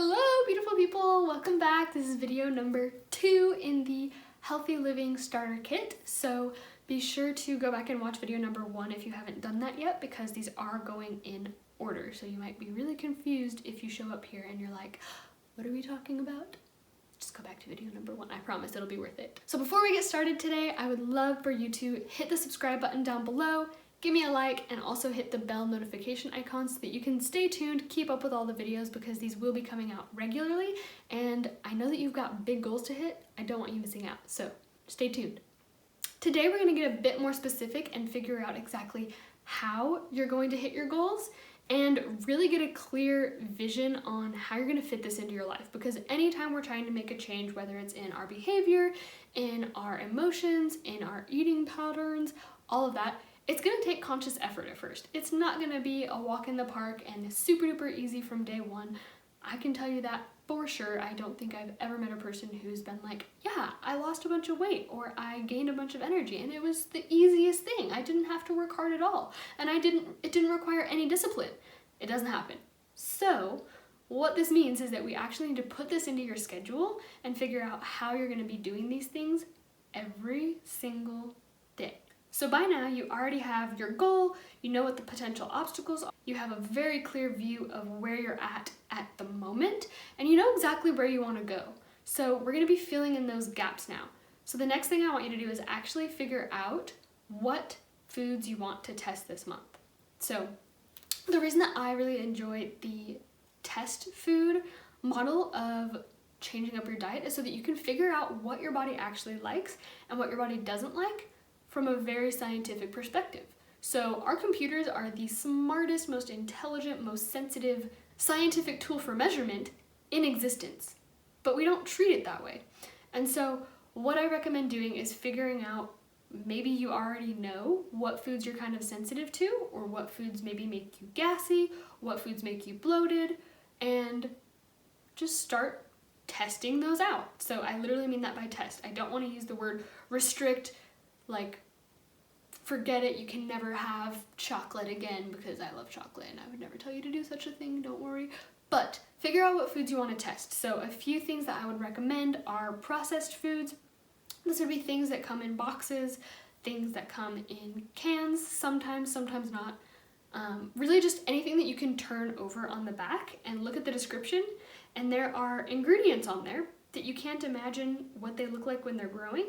Hello, beautiful people! Welcome back. This is video number 2 in the Healthy Living Starter Kit. So be sure to go back and watch video number 1 if you haven't done that yet, because these are going in order. So you might be really confused if you show up here and you're like, what are we talking about? Just go back to video number 1. I promise it'll be worth it. So before we get started today, I would love for you to hit the subscribe button down below, give me a like, and also hit the bell notification icon so that you can stay tuned, keep up with all the videos, because these will be coming out regularly. And I know that you've got big goals to hit. I don't want you missing out, so stay tuned. Today we're going to get a bit more specific and figure out exactly how you're going to hit your goals and really get a clear vision on how you're going to fit this into your life. Because anytime we're trying to make a change, whether it's in our behavior, in our emotions, in our eating patterns, all of that, it's going to take conscious effort at first. It's not going to be a walk in the park and super duper easy from day one. I can tell you that for sure. I don't think I've ever met a person who's been like, yeah, I lost a bunch of weight or I gained a bunch of energy and it was the easiest thing. I didn't have to work hard at all. And it didn't require any discipline. It doesn't happen. So what this means is that we actually need to put this into your schedule and figure out how you're going to be doing these things every single day. So by now you already have your goal, you know what the potential obstacles are, you have a very clear view of where you're at the moment, and you know exactly where you want to go. So we're going to be filling in those gaps now. So the next thing I want you to do is actually figure out what foods you want to test this month. So the reason that I really enjoy the test food model of changing up your diet is so that you can figure out what your body actually likes and what your body doesn't like from a very scientific perspective. So our computers are the smartest, most intelligent, most sensitive scientific tool for measurement in existence, but we don't treat it that way. And so what I recommend doing is figuring out, maybe you already know what foods you're kind of sensitive to, or what foods maybe make you gassy, what foods make you bloated, and just start testing those out. So I literally mean that by test. I don't want to use the word restrict, like forget it, you can never have chocolate again, because I love chocolate and I would never tell you to do such a thing, don't worry. But figure out what foods you want to test. So a few things that I would recommend are processed foods. This would be things that come in boxes, things that come in cans, sometimes not. Really just anything that you can turn over on the back and look at the description, and there are ingredients on there that you can't imagine what they look like when they're growing.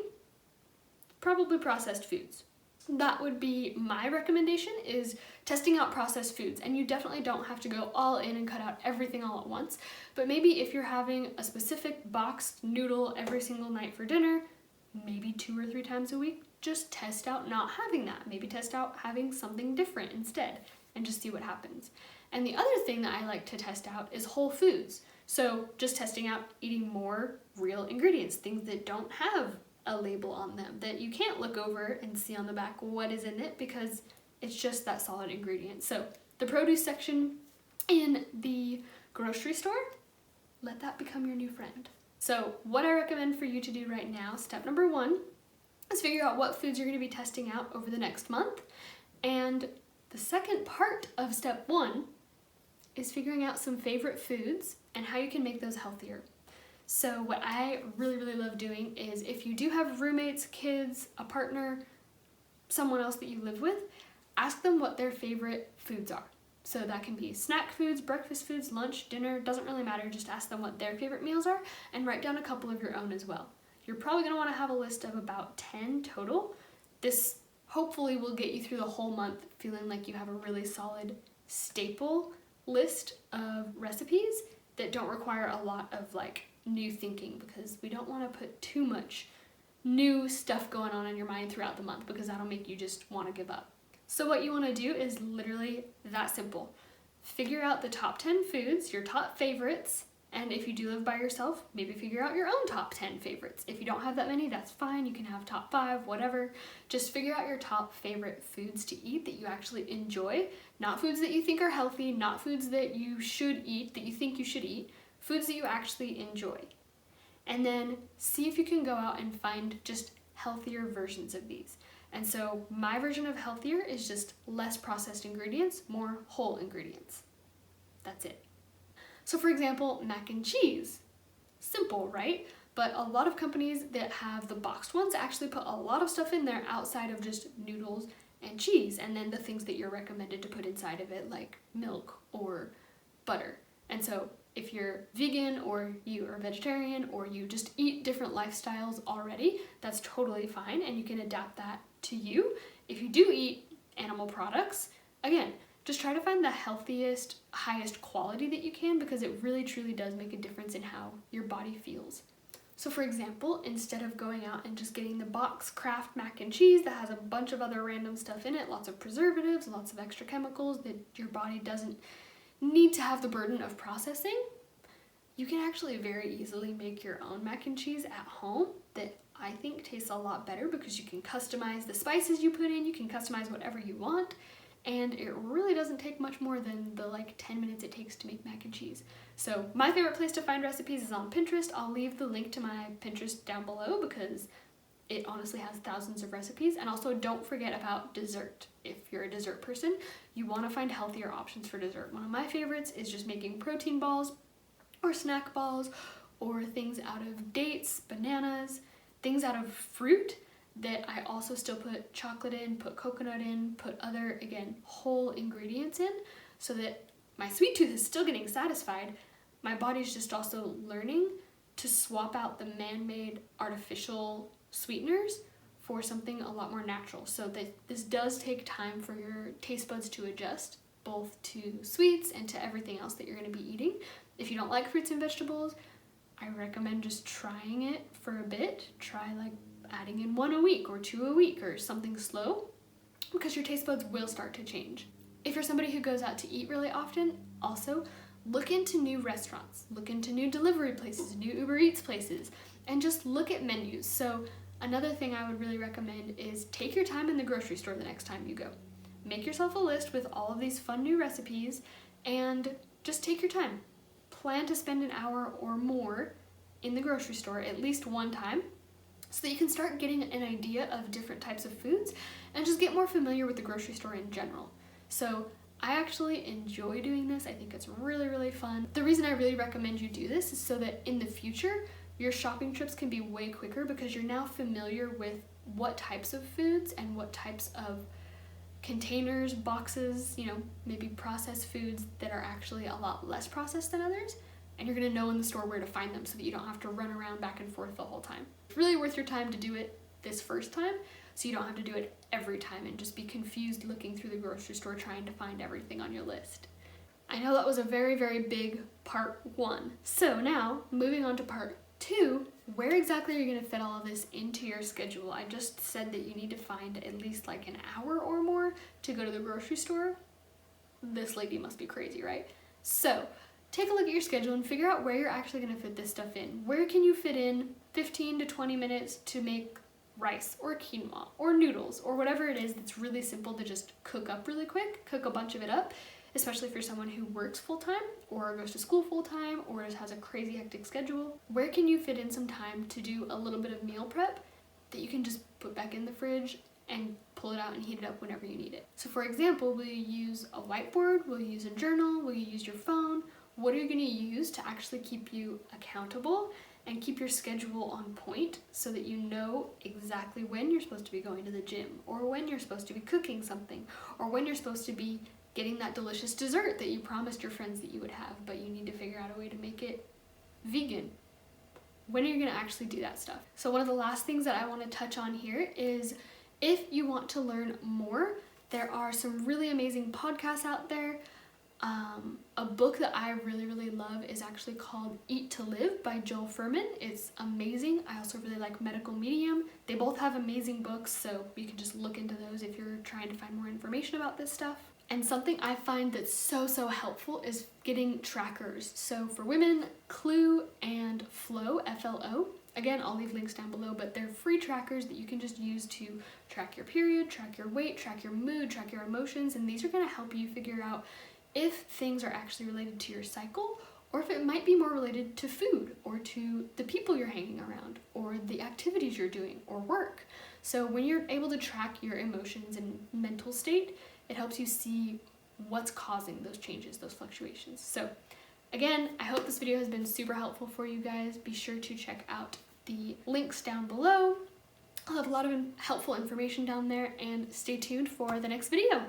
Probably processed foods. That would be my recommendation, is testing out processed foods. And you definitely don't have to go all in and cut out everything all at once, but maybe if you're having a specific boxed noodle every single night for dinner, maybe 2 or 3 times a week, just test out not having that. Maybe test out having something different instead and just see what happens. And the other thing that I like to test out is whole foods. So just testing out eating more real ingredients, things that don't have a label on them, that you can't look over and see on the back what is in it, because it's just that solid ingredient. So the produce section in the grocery store, let that become your new friend. So what I recommend for you to do right now, step number 1, is figure out what foods you're going to be testing out over the next month. And the second part of step 1 is figuring out some favorite foods and how you can make those healthier. So what I really love doing is, if you do have roommates, kids, a partner, someone else that you live with, ask them what their favorite foods are. So that can be snack foods, breakfast foods, lunch, dinner, doesn't really matter. Just ask them what their favorite meals are and write down a couple of your own as well. You're probably going to want to have a list of about 10 total. This hopefully will get you through the whole month feeling like you have a really solid staple list of recipes that don't require a lot of new thinking, because we don't want to put too much new stuff going on in your mind throughout the month, because that'll make you just want to give up. So what you want to do is literally that simple. Figure out the top 10 foods, your top favorites, and if you do live by yourself, maybe figure out your own top 10 favorites. If you don't have that many, that's fine. You can have top 5, whatever. Just figure out your top favorite foods to eat that you actually enjoy. Not foods that you think are healthy, not foods that you should eat, that you think you should eat. Foods that you actually enjoy. And then see if you can go out and find just healthier versions of these. And so my version of healthier is just less processed ingredients, more whole ingredients. That's it. So for example, mac and cheese. Simple, right? But a lot of companies that have the boxed ones actually put a lot of stuff in there outside of just noodles and cheese, and then the things that you're recommended to put inside of it, like milk or butter. And so if you're vegan or you are vegetarian or you just eat different lifestyles already, that's totally fine, and you can adapt that to you. If you do eat animal products, again, just try to find the healthiest, highest quality that you can, because it really truly does make a difference in how your body feels. So for example, instead of going out and just getting the box Kraft mac and cheese that has a bunch of other random stuff in it, lots of preservatives, lots of extra chemicals that your body doesn't need to have the burden of processing, you can actually very easily make your own mac and cheese at home that I think tastes a lot better, because you can customize the spices you put in, you can customize whatever you want, and it really doesn't take much more than the 10 minutes it takes to make mac and cheese. So my favorite place to find recipes is on Pinterest. I'll leave the link to my Pinterest down below because it honestly has thousands of recipes. And also don't forget about dessert. If you're a dessert person, you want to find healthier options for dessert. One of my favorites is just making protein balls or snack balls or things out of dates, bananas, things out of fruit that I also still put chocolate in, put coconut in, put other, again, whole ingredients in, so that my sweet tooth is still getting satisfied. My body's just also learning to swap out the man-made artificial sweeteners for something a lot more natural. So that this does take time for your taste buds to adjust, both to sweets and to everything else that you're going to be eating. If you don't like fruits and vegetables, I recommend just trying it for a bit. Try adding in 1 a week or 2 a week or something slow, because your taste buds will start to change. If you're somebody who goes out to eat really often, also look into new restaurants, look into new delivery places, new Uber Eats places, and just look at menus. So another thing I would really recommend is take your time in the grocery store the next time you go. Make yourself a list with all of these fun new recipes and just take your time. Plan to spend an hour or more in the grocery store at least one time, so that you can start getting an idea of different types of foods and just get more familiar with the grocery store in general. So I actually enjoy doing this. I think it's really, really fun. The reason I really recommend you do this is so that in the future, your shopping trips can be way quicker, because you're now familiar with what types of foods and what types of containers, boxes, maybe processed foods that are actually a lot less processed than others. And you're gonna know in the store where to find them so that you don't have to run around back and forth the whole time. It's really worth your time to do it this first time, so you don't have to do it every time and just be confused looking through the grocery store trying to find everything on your list. I know that was a very, very big part 1. So now, moving on to part 2, where exactly are you gonna fit all of this into your schedule? I just said that you need to find at least an hour or more to go to the grocery store. This lady must be crazy, right? So take a look at your schedule and figure out where you're actually going to fit this stuff in. Where can you fit in 15 to 20 minutes to make rice or quinoa or noodles or whatever it is that's really simple to just cook up really quick, cook a bunch of it up, especially for someone who works full-time or goes to school full-time or just has a crazy hectic schedule. Where can you fit in some time to do a little bit of meal prep that you can just put back in the fridge and pull it out and heat it up whenever you need it? So for example, will you use a whiteboard? Will you use a journal? Will you use your phone? What are you going to use to actually keep you accountable and keep your schedule on point so that you know exactly when you're supposed to be going to the gym, or when you're supposed to be cooking something, or when you're supposed to be getting that delicious dessert that you promised your friends that you would have, but you need to figure out a way to make it vegan? When are you going to actually do that stuff? So one of the last things that I want to touch on here is, if you want to learn more, there are some really amazing podcasts out there. A book that I really, really love is actually called Eat to Live by Joel Fuhrman. It's amazing. I also really like Medical Medium. They both have amazing books, so you can just look into those if you're trying to find more information about this stuff. And something I find that's so helpful is getting trackers. So for women, Clue and Flow, F-L-O. Again, I'll leave links down below, but they're free trackers that you can just use to track your period, track your weight, track your mood, track your emotions, and these are going to help you figure out if things are actually related to your cycle, or if it might be more related to food, or to the people you're hanging around, or the activities you're doing, or work. So when you're able to track your emotions and mental state, it helps you see what's causing those changes, those fluctuations. So again, I hope this video has been super helpful for you guys. Be sure to check out the links down below. I'll have a lot of helpful information down there, and stay tuned for the next video.